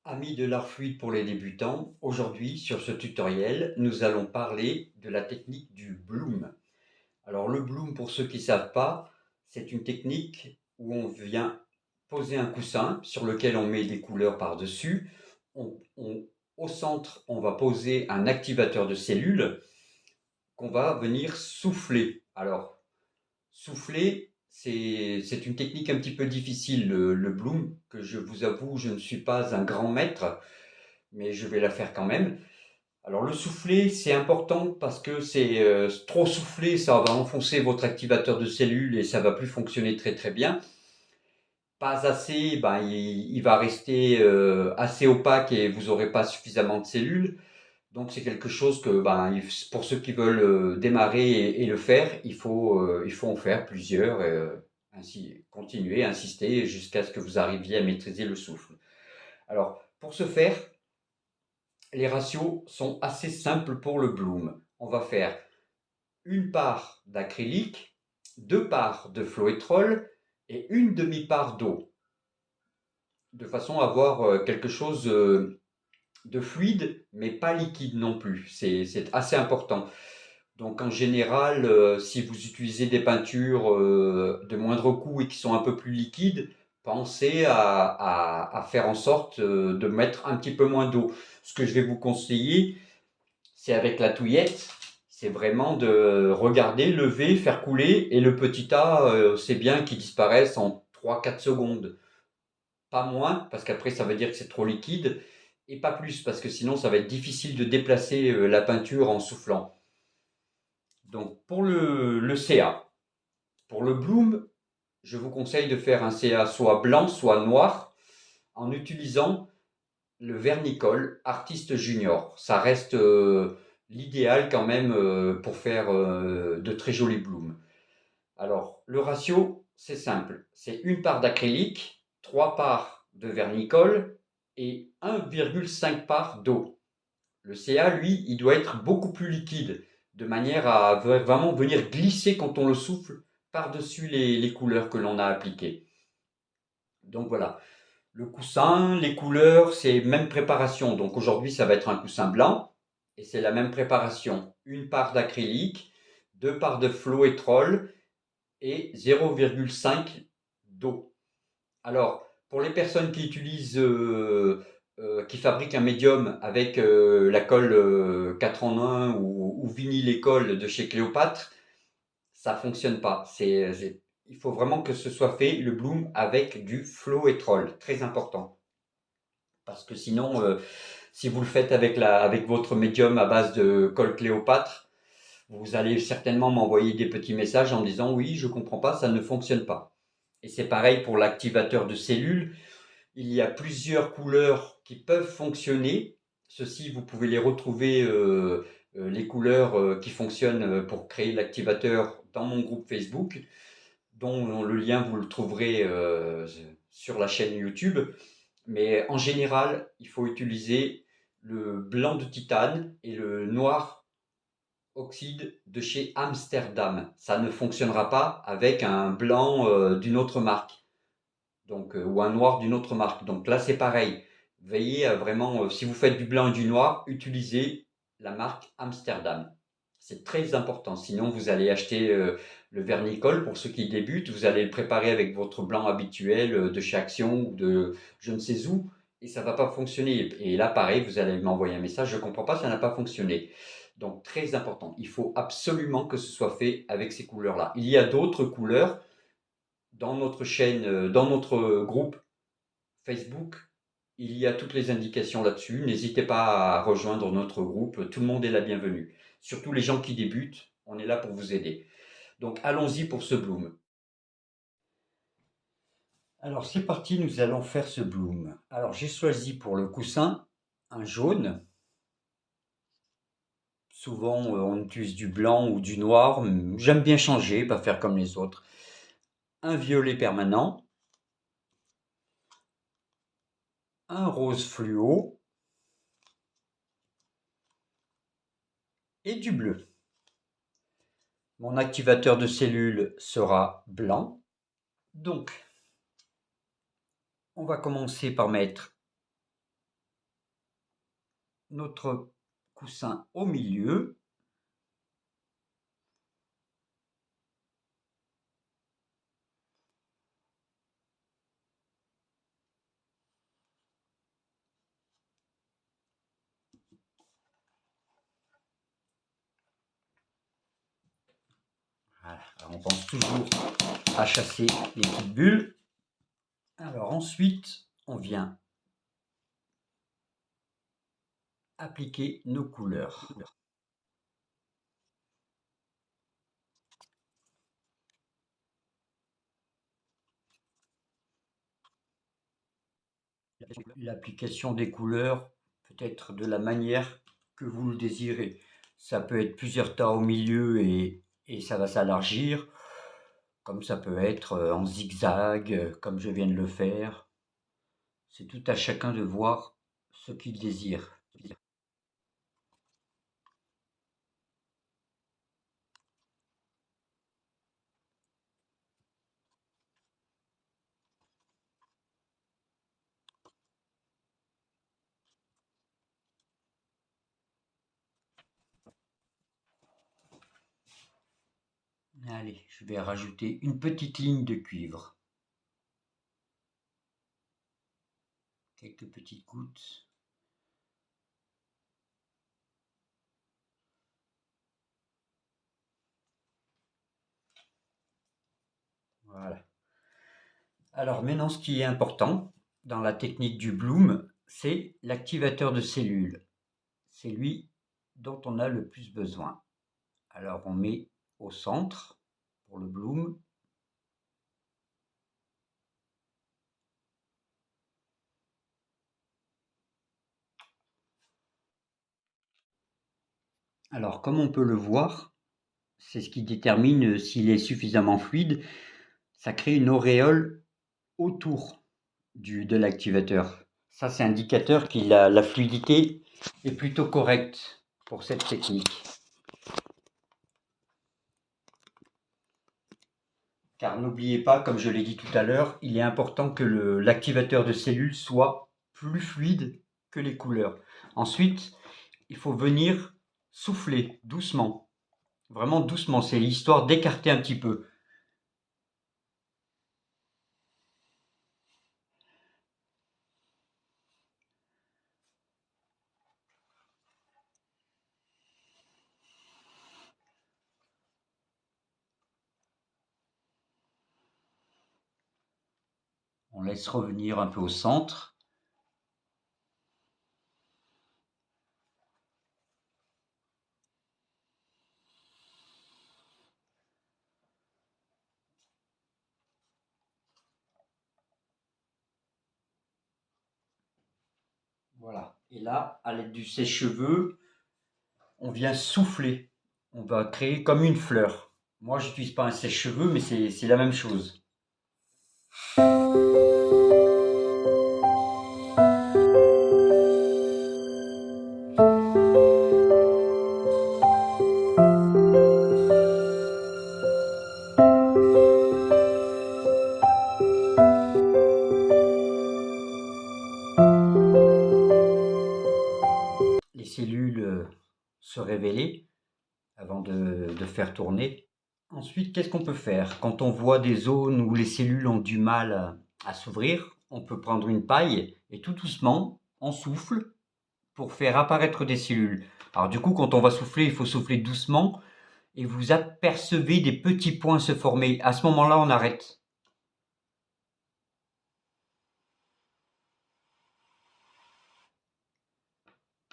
Amis de l'art fluide pour les débutants, aujourd'hui sur ce tutoriel, nous allons parler de la technique du bloom. Alors le bloom, pour ceux qui ne savent pas, c'est une technique où on vient poser un coussin sur lequel on met des couleurs par-dessus. Au centre, on va poser un activateur de cellules qu'on va venir souffler. Alors souffler, c'est une technique un petit peu difficile, le bloom, que je vous avoue, je ne suis pas un grand maître, mais je vais la faire quand même. Alors le souffler, c'est important parce que c'est trop souffler, ça va enfoncer votre activateur de cellules et ça va plus fonctionner très très bien. Pas assez, ben, il va rester assez opaque et vous n'aurez pas suffisamment de cellules. Donc c'est quelque chose que, ben, pour ceux qui veulent démarrer et le faire, il faut en faire plusieurs, ainsi continuer, insister jusqu'à ce que vous arriviez à maîtriser le souffle. Alors pour ce faire, les ratios sont assez simples pour le bloom. On va faire une part d'acrylique, deux parts de floétrol et une demi-part d'eau, de façon à avoir quelque chose de fluide, mais pas liquide non plus. C'est assez important. Donc en général, si vous utilisez des peintures de moindre coût et qui sont un peu plus liquides, pensez à faire en sorte de mettre un petit peu moins d'eau. Ce que je vais vous conseiller, c'est avec la touillette, c'est vraiment de regarder, lever, faire couler, et le petit tas, c'est bien qu'il disparaisse en 3-4 secondes. Pas moins, parce qu'après ça veut dire que c'est trop liquide, et pas plus, parce que sinon ça va être difficile de déplacer la peinture en soufflant. Donc pour le CA, pour le bloom, je vous conseille de faire un CA soit blanc, soit noir, en utilisant le vernicole Artiste Junior. Ça reste l'idéal quand même pour faire de très jolis blooms. Alors, le ratio, c'est simple. C'est une part d'acrylique, 3 parts de vernicole et 1,5 part d'eau. Le CA, lui, il doit être beaucoup plus liquide, de manière à vraiment venir glisser quand on le souffle par-dessus les couleurs que l'on a appliquées. Donc voilà, le coussin, les couleurs, c'est même préparation. Donc aujourd'hui, ça va être un coussin blanc et c'est la même préparation. Une part d'acrylique, deux parts de floétrol et 0,5 d'eau. Alors, pour les personnes qui utilisent, qui fabriquent un médium avec la colle 4 en 1 ou vinyle école de chez Cléopâtre, ça fonctionne pas. Il faut vraiment que ce soit fait, le bloom, avec du floétrol. Très important. Parce que sinon, si vous le faites avec votre médium à base de colle Cléopâtre, vous allez certainement m'envoyer des petits messages en me disant oui, je comprends pas, ça ne fonctionne pas. Et c'est pareil pour l'activateur de cellules. Il y a plusieurs couleurs qui peuvent fonctionner. Ceci, vous pouvez les retrouver, les couleurs qui fonctionnent pour créer l'activateur dans mon groupe Facebook, dont le lien vous le trouverez sur la chaîne YouTube. Mais en général, il faut utiliser le blanc de titane et le noir oxyde de chez Amsterdam. Ça ne fonctionnera pas avec un blanc d'une autre marque, donc, ou un noir d'une autre marque. Donc là, c'est pareil. Veillez à vraiment, si vous faites du blanc et du noir, utilisez la marque Amsterdam. C'est très important. Sinon, vous allez acheter le vernicole pour ceux qui débutent. Vous allez le préparer avec votre blanc habituel de chez Action ou de je ne sais où. Et ça ne va pas fonctionner. Et là, pareil, vous allez m'envoyer un message. Je ne comprends pas, ça n'a pas fonctionné. Donc, très important. Il faut absolument que ce soit fait avec ces couleurs-là. Il y a d'autres couleurs dans notre chaîne, dans notre groupe Facebook, il y a toutes les indications là-dessus. N'hésitez pas à rejoindre notre groupe. Tout le monde est la bienvenue. Surtout les gens qui débutent, on est là pour vous aider. Donc allons-y pour ce bloom. Alors c'est parti, nous allons faire ce bloom. Alors j'ai choisi pour le coussin un jaune. Souvent on utilise du blanc ou du noir. J'aime bien changer, pas faire comme les autres. Un violet permanent, un rose fluo et du bleu. Mon activateur de cellules sera blanc. Donc, on va commencer par mettre notre coussin au milieu. Voilà. Alors, on pense toujours à chasser les petites bulles. Alors ensuite, on vient appliquer nos couleurs. L'application des couleurs peut être de la manière que vous le désirez. Ça peut être plusieurs tas au milieu et ça va s'élargir, comme ça peut être en zigzag, comme je viens de le faire. C'est tout à chacun de voir ce qu'il désire. Allez, je vais rajouter une petite ligne de cuivre. Quelques petites gouttes. Voilà. Alors maintenant, ce qui est important dans la technique du bloom, c'est l'activateur de cellules. C'est lui dont on a le plus besoin. Alors on met au centre pour le bloom. Alors comme on peut le voir, c'est ce qui détermine s'il est suffisamment fluide. Ça crée une auréole autour de l'activateur. Ça, c'est indicateur que la fluidité est plutôt correcte pour cette technique. Car n'oubliez pas, comme je l'ai dit tout à l'heure, il est important que l'activateur de cellules soit plus fluide que les couleurs. Ensuite, il faut venir souffler doucement, vraiment doucement, c'est l'histoire d'écarter un petit peu. On laisse revenir un peu au centre. Voilà. Et là, à l'aide du sèche-cheveux, on vient souffler. On va créer comme une fleur. Moi, je n'utilise pas un sèche-cheveux, mais c'est la même chose. Les cellules se révéler avant de faire tourner. Ensuite, qu'est-ce qu'on peut faire? Quand on voit des zones où les cellules ont du mal à s'ouvrir, on peut prendre une paille et tout doucement, on souffle pour faire apparaître des cellules. Alors du coup, quand on va souffler, il faut souffler doucement et vous apercevez des petits points se former. À ce moment-là, on arrête.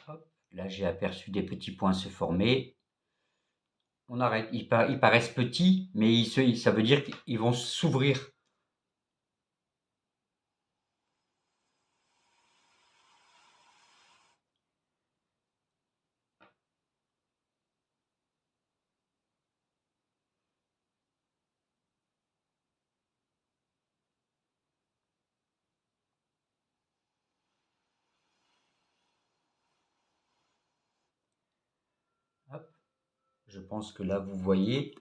Hop, là, j'ai aperçu des petits points se former. On arrête. Ils paraissent petits, mais ça veut dire qu'ils vont s'ouvrir. Hop. Je pense que là, vous voyez.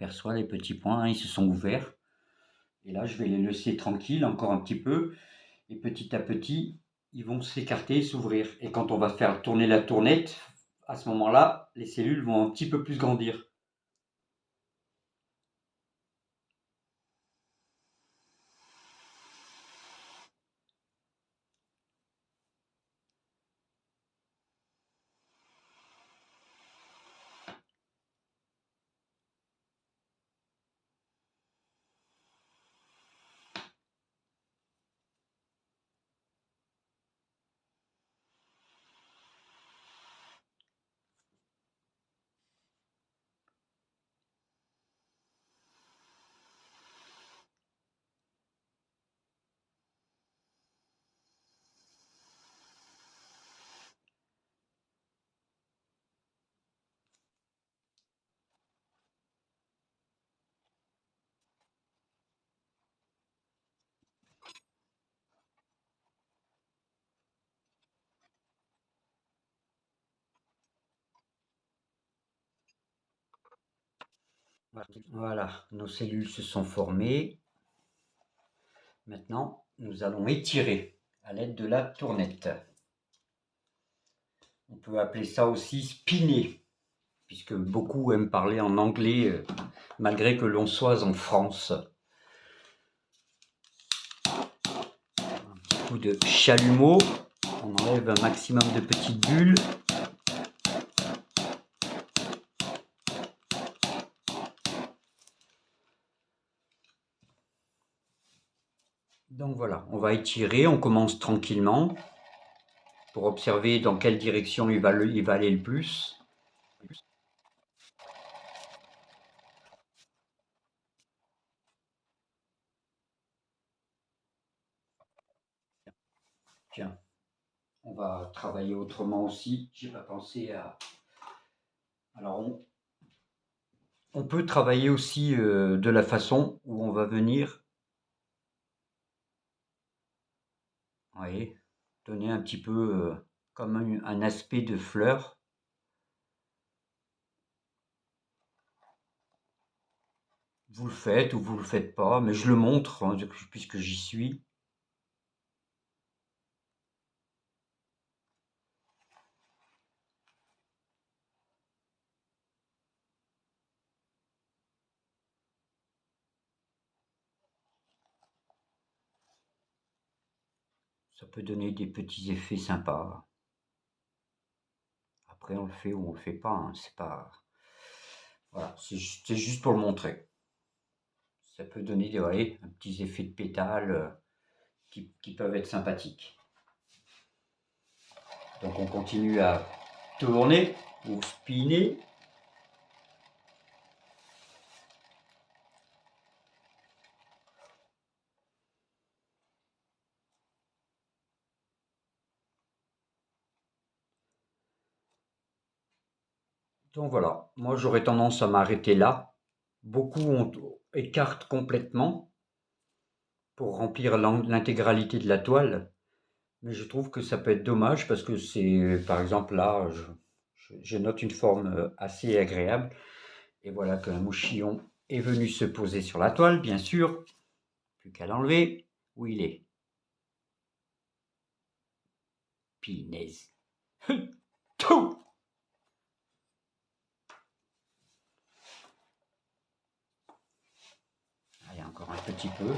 aperçoit les petits points, ils se sont ouverts. Et là, je vais les laisser tranquilles encore un petit peu. Et petit à petit, ils vont s'écarter, s'ouvrir. Et quand on va faire tourner la tournette, à ce moment-là, les cellules vont un petit peu plus grandir. Voilà, nos cellules se sont formées. Maintenant, nous allons étirer à l'aide de la tournette. On peut appeler ça aussi spinner, puisque beaucoup aiment parler en anglais, malgré que l'on soit en France. Un petit coup de chalumeau, on enlève un maximum de petites bulles. Donc voilà, on va étirer, on commence tranquillement pour observer dans quelle direction il va aller le plus. Tiens, on va travailler autrement aussi. J'ai pas pensé à. Alors on peut travailler aussi de la façon où on va venir, voyez, donner un petit peu comme un aspect de fleur. Vous le faites ou vous le faites pas, mais je le montre hein, puisque j'y suis. Ça peut donner des petits effets sympas. Après, on le fait ou on le fait pas. Hein. C'est pas. Voilà, c'est juste pour le montrer. Ça peut donner des, voyez, un petit effet de pétales qui peuvent être sympathiques. Donc on continue à tourner ou spinner. Donc voilà, moi j'aurais tendance à m'arrêter là. Beaucoup écartent complètement pour remplir l'intégralité de la toile. Mais je trouve que ça peut être dommage parce que c'est, par exemple là, je note une forme assez agréable. Et voilà qu'un mouchillon est venu se poser sur la toile, bien sûr. Plus qu'à l'enlever. Où il est? Pinaise. Tout. Allez, encore un petit peu.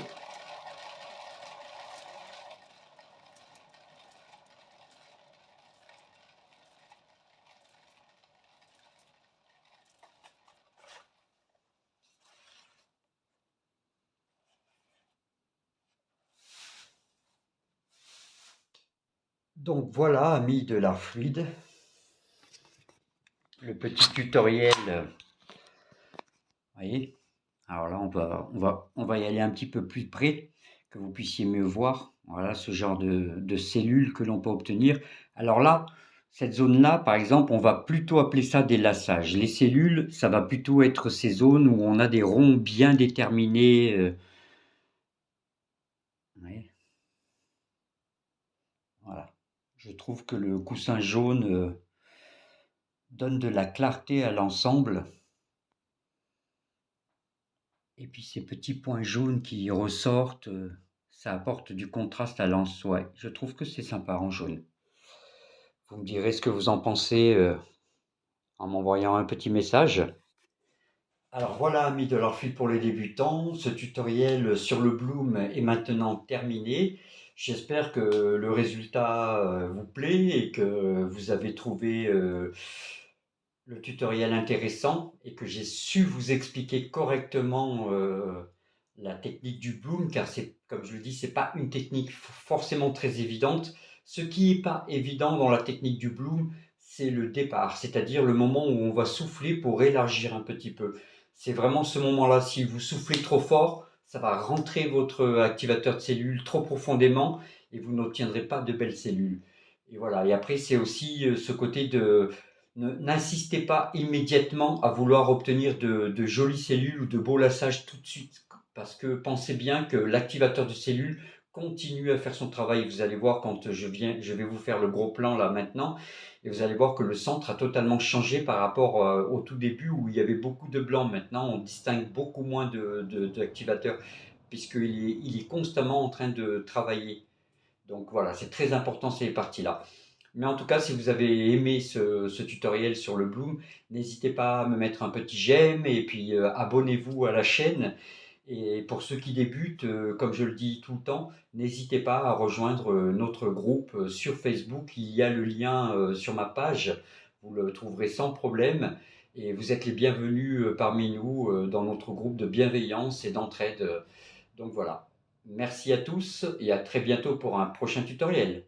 Donc voilà, amis de l'art fluide, le petit tutoriel. Voyez. Alors là, on va y aller un petit peu plus près, que vous puissiez mieux voir. Voilà ce genre de cellules que l'on peut obtenir. Alors là, cette zone-là, par exemple, on va plutôt appeler ça des lassages. Les cellules, ça va plutôt être ces zones où on a des ronds bien déterminés. Ouais. Voilà. Je trouve que le coussin jaune donne de la clarté à l'ensemble. Et puis ces petits points jaunes qui ressortent, ça apporte du contraste à l'anse, ouais. Je trouve que c'est sympa en jaune. Vous me direz ce que vous en pensez, en m'envoyant un petit message. Alors voilà, amis de l'Orphile pour les débutants, ce tutoriel sur le Bloom est maintenant terminé. J'espère que le résultat vous plaît et que vous avez trouvé le tutoriel intéressant et que j'ai su vous expliquer correctement la technique du Bloom, car c'est, comme je le dis, c'est pas une technique forcément très évidente. Ce qui n'est pas évident dans la technique du Bloom, c'est le départ, c'est-à-dire le moment où on va souffler pour élargir un petit peu. C'est vraiment ce moment-là. Si vous soufflez trop fort, ça va rentrer votre activateur de cellules trop profondément et vous n'obtiendrez pas de belles cellules. Et voilà. Et après, c'est aussi ce côté de n'insistez pas immédiatement à vouloir obtenir de jolies cellules ou de beaux lassages tout de suite, parce que pensez bien que l'activateur de cellules continue à faire son travail. Vous allez voir quand je vais vous faire le gros plan là maintenant, et vous allez voir que le centre a totalement changé par rapport au tout début où il y avait beaucoup de blanc. Maintenant, on distingue beaucoup moins d'activateurs, puisqu'il est constamment en train de travailler. Donc voilà, c'est très important ces parties-là. Mais en tout cas, si vous avez aimé ce tutoriel sur le Bloom, n'hésitez pas à me mettre un petit j'aime et puis abonnez-vous à la chaîne. Et pour ceux qui débutent, comme je le dis tout le temps, n'hésitez pas à rejoindre notre groupe sur Facebook. Il y a le lien sur ma page, vous le trouverez sans problème. Et vous êtes les bienvenus parmi nous dans notre groupe de bienveillance et d'entraide. Donc voilà. Merci à tous et à très bientôt pour un prochain tutoriel.